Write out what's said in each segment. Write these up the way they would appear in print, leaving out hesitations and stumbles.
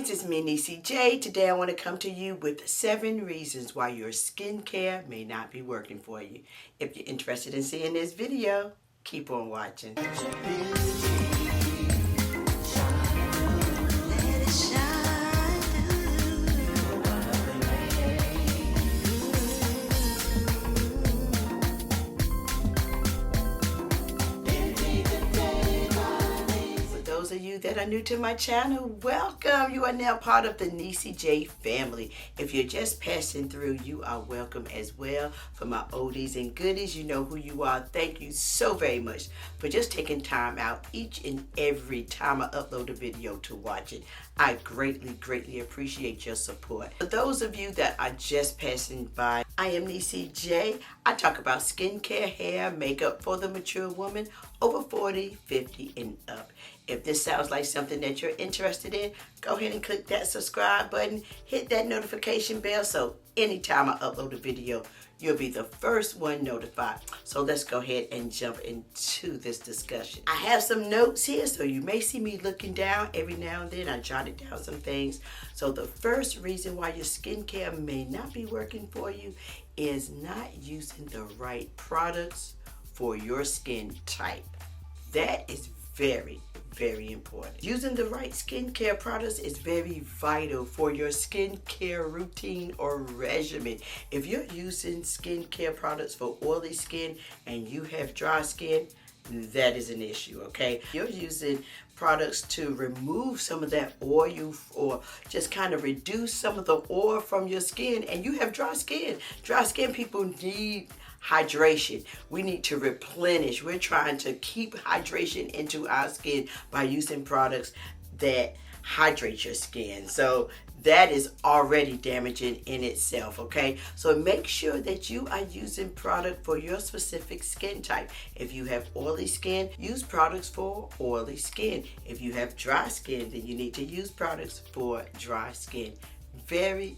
Queens, it's me, NeeCJae. Today I want to come to you with 7 reasons why your skincare may not be working for you. If you're interested in seeing this video, keep on watching. Those of you that are new to my channel, welcome. You are now part of the NeeCJae family. If you're just passing through, you are welcome as well. For my oldies and goodies, you know who you are. Thank you so very much for just taking time out each and every time I upload a video to watch it. I greatly appreciate your support. For those of you that are just passing by, I am NeeCJae. I talk about skincare, hair, makeup for the mature woman over 40, 50, and up. If this sounds like something that you're interested in, go ahead and click that subscribe button, hit that notification bell so anytime I upload a video, you'll be the first one notified. So let's go ahead and jump into this discussion. I have some notes here, so you may see me looking down every now and then. I jotted down some things. So the first reason why your skincare may not be working for you is not using the right products for your skin type. That is very important. Using the right skincare products is very vital for your skincare routine or regimen. If you're using skincare products for oily skin and you have dry skin, that is an issue, okay? You're using products to remove some of that oil or just kind of reduce some of the oil from your skin and you have dry skin. Dry skin people need hydration. We need to replenish. We're trying to keep hydration into our skin by using products that hydrate your skin. So that is already damaging in itself, okay? So make sure that you are using product for your specific skin type. If you have oily skin, use products for oily skin. If you have dry skin, then you need to use products for dry skin. Very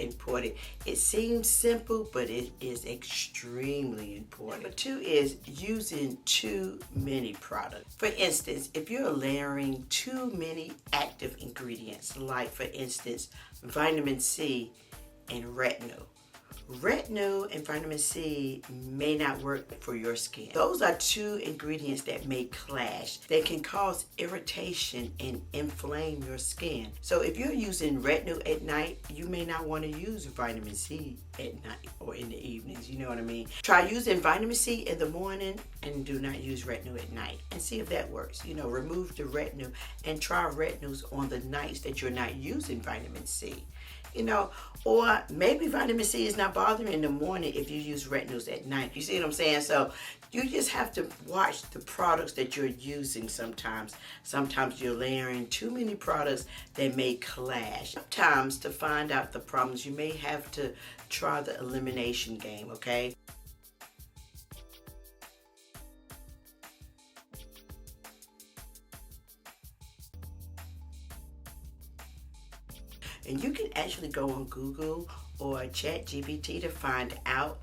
important. It seems simple, but it is extremely important. Number 2 is using too many products. For instance, if you're layering too many active ingredients, like for instance, vitamin C and retinol. Retinol and vitamin C may not work for your skin. Those are 2 ingredients that may clash. They can cause irritation and inflame your skin. So if you're using retinol at night, you may not want to use vitamin C at night or in the evenings, you know what I mean? Try using vitamin C in the morning and do not use retinol at night and see if that works. You know, remove the retinol and try retinols on the nights that you're not using vitamin C. You know, or maybe vitamin C is not bothering in the morning if you use retinols at night. You see what I'm saying? So you just have to watch the products that you're using sometimes. Sometimes you're layering too many products that may clash. Sometimes to find out the problems, you may have to try the elimination game, okay? And you can actually go on Google or ChatGPT to find out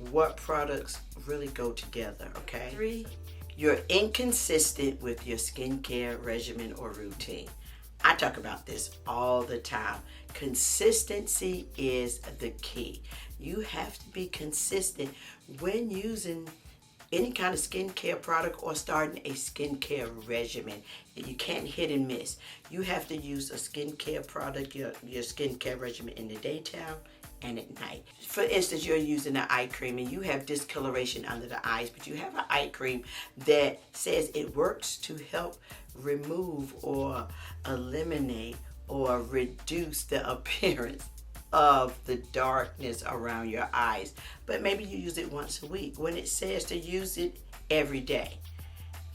what products really go together, okay? 3, you're inconsistent with your skincare regimen or routine. I talk about this all the time. Consistency is the key. You have to be consistent when using any kind of skincare product or starting a skincare regimen. You can't hit and miss. You have to use a skincare product, your skincare regimen in the daytime and at night. For instance, you're using an eye cream and you have discoloration under the eyes, but you have an eye cream that says it works to help remove or eliminate or reduce the appearance of the darkness around your eyes, but maybe you use it once a week when it says to use it every day.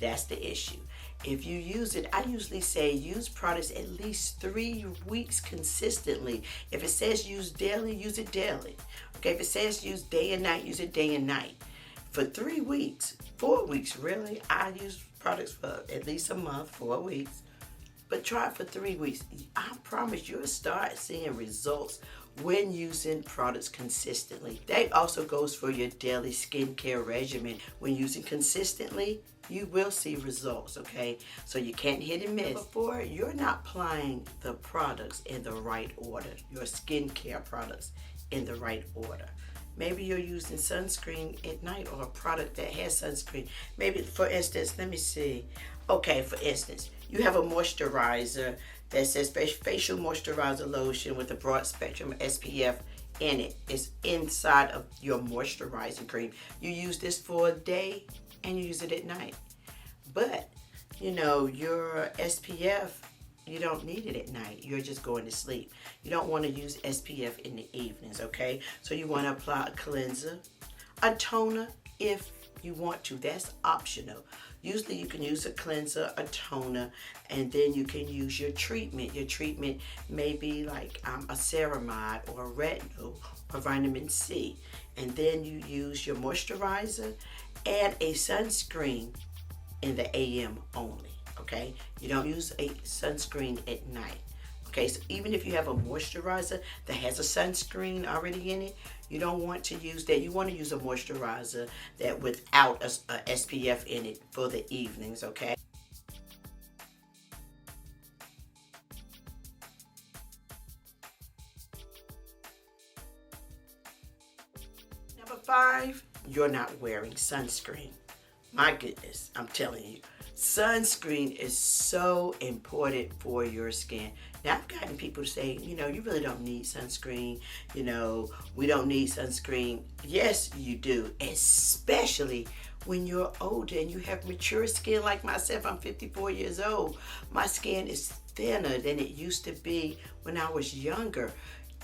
That's the issue. If you use it, I usually say use products at least 3 weeks consistently. If it says use daily, use it daily. Okay, if it says use day and night, use it day and night. For 3 weeks, 4 weeks really, I use products for at least a month, 4 weeks. But try it for 3 weeks. I promise you'll start seeing results when using products consistently. That also goes for your daily skincare regimen. When using consistently, you will see results, okay? So you can't hit and miss. Before, you're not applying the products in the right order, your skincare products in the right order. Maybe you're using sunscreen at night or a product that has sunscreen. Maybe, for instance, let me see. Okay, for instance, you have a moisturizer that says facial moisturizer lotion with a broad spectrum SPF in it. It's inside of your moisturizing cream. You use this for a day and you use it at night. But, you know, your SPF, you don't need it at night. You're just going to sleep. You don't want to use SPF in the evenings, okay? So you want to apply a cleanser, a toner if you want to. That's optional. Usually you can use a cleanser, a toner, and then you can use your treatment. Your treatment may be like a ceramide or a retinol or vitamin C. And then you use your moisturizer and a sunscreen in the AM only, okay? You don't use a sunscreen at night. Okay, so even if you have a moisturizer that has a sunscreen already in it, you don't want to use that. You want to use a moisturizer that without a SPF in it for the evenings, okay? Number 5, you're not wearing sunscreen. My goodness, I'm telling you. Sunscreen is so important for your skin. Now, I've gotten people to say, you know, you really don't need sunscreen. You know, we don't need sunscreen. Yes, you do, especially when you're older and you have mature skin like myself. I'm 54 years old. My skin is thinner than it used to be when I was younger.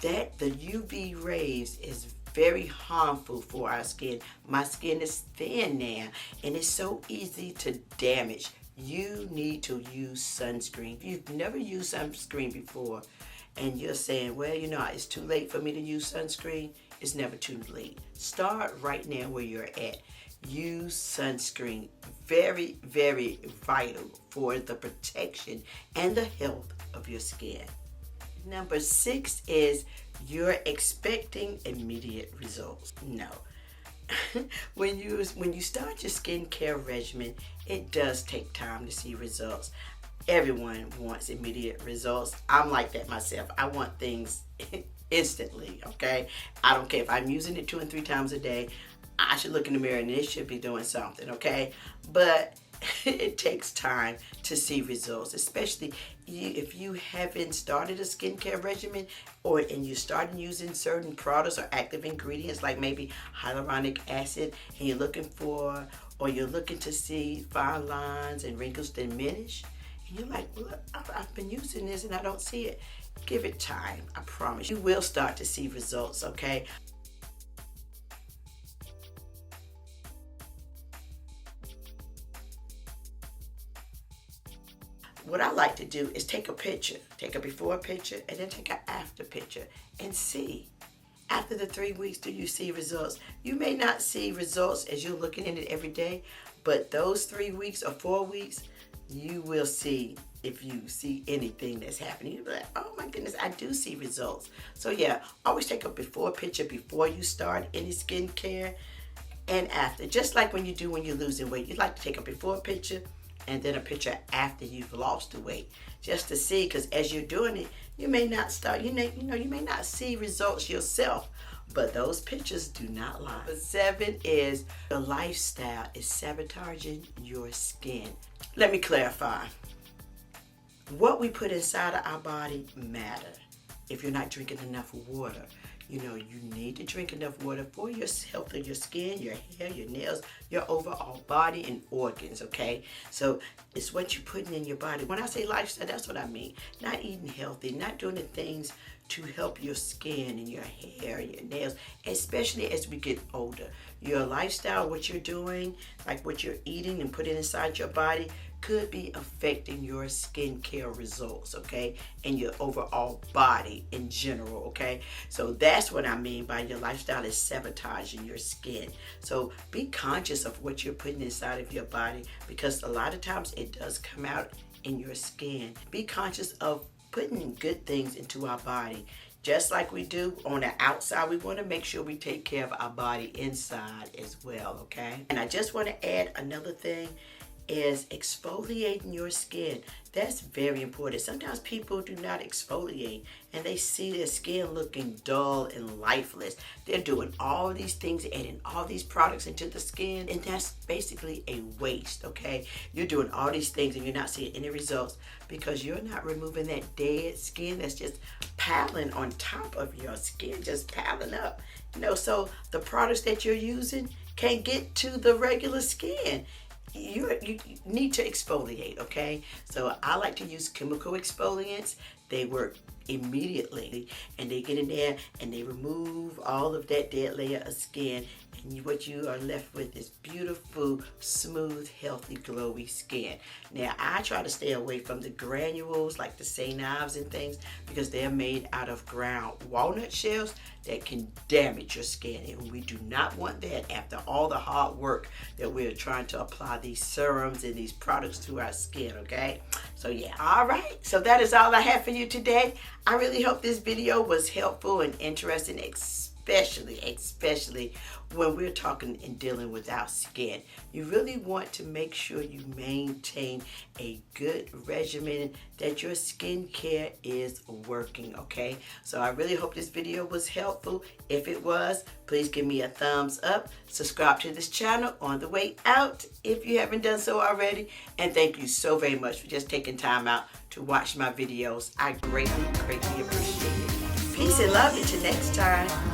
That the UV rays is very harmful for our skin. My skin is thin now and it's so easy to damage. You need to use sunscreen. If you've never used sunscreen before and you're saying, well, you know, it's too late for me to use sunscreen, it's never too late. Start right now where you're at. Use sunscreen. Very, very vital for the protection and the health of your skin. Number 6 is you're expecting immediate results. No. When you start your skincare regimen, it does take time to see results. Everyone wants immediate results. I'm like that myself. I want things instantly, okay? I don't care if I'm using it 2 and 3 times a day. I should look in the mirror and it should be doing something, okay? But it takes time to see results, especially if you haven't started a skincare regimen and you're starting using certain products or active ingredients like maybe hyaluronic acid, and you're looking to see fine lines and wrinkles diminish, and you're like, well, I've been using this and I don't see it. Give it time. I promise you will start to see results, okay? What I like to do is take a picture, take a before picture, and then take an after picture and see. After the 3 weeks, do you see results? You may not see results as you're looking at it every day, but those 3 weeks or 4 weeks, you will see if you see anything that's happening. You'll be like, oh my goodness, I do see results. So yeah, always take a before picture before you start any skincare and after. Just like when you're losing weight, you like to take a before picture and then a picture after you've lost the weight, just to see, because as you're doing it, you may not you may not see results yourself, but those pictures do not lie. Number 7 is your lifestyle is sabotaging your skin. Let me clarify. What we put inside of our body matter. If you're not drinking enough water, you need to drink enough water for your health of your skin, your hair, your nails, your overall body and organs, okay? So it's what you're putting in your body. When I say lifestyle, that's what I mean. Not eating healthy, not doing the things to help your skin and your hair and your nails, especially as we get older. Your lifestyle, what you're doing, like what you're eating and putting inside your body, could be affecting your skincare results, okay? And your overall body in general, okay? So that's what I mean by your lifestyle is sabotaging your skin. So be conscious of what you're putting inside of your body, because a lot of times it does come out in your skin. Be conscious of putting good things into our body. Just like we do on the outside, we want to make sure we take care of our body inside as well, okay? And I just want to add another thing. is exfoliating your skin. That's very important. Sometimes people do not exfoliate and they see their skin looking dull and lifeless. They're doing all these things, adding all these products into the skin, and that's basically a waste, okay? You're doing all these things and you're not seeing any results because you're not removing that dead skin that's just piling on top of your skin, just piling up. You know, so the products that you're using can't get to the regular skin. You need to exfoliate, okay? So I like to use chemical exfoliants. They work immediately and they get in there and they remove all of that dead layer of skin, and what you are left with is beautiful, smooth, healthy, glowy skin. Now I try to stay away from the granules like the Say knives and things because they're made out of ground walnut shells that can damage your skin, and we do not want that after all the hard work that we're trying to apply these serums and these products to our skin, okay? So yeah, all right, so that is all I have for you today. I really hope this video was helpful and interesting, especially when we're talking and dealing with our skin. You really want to make sure you maintain a good regimen, that your skincare is working, okay? So I really hope this video was helpful. If it was, please give me a thumbs up. Subscribe to this channel on the way out if you haven't done so already. And thank you so very much for just taking time out to watch my videos. I greatly appreciate it. Peace and love until next time.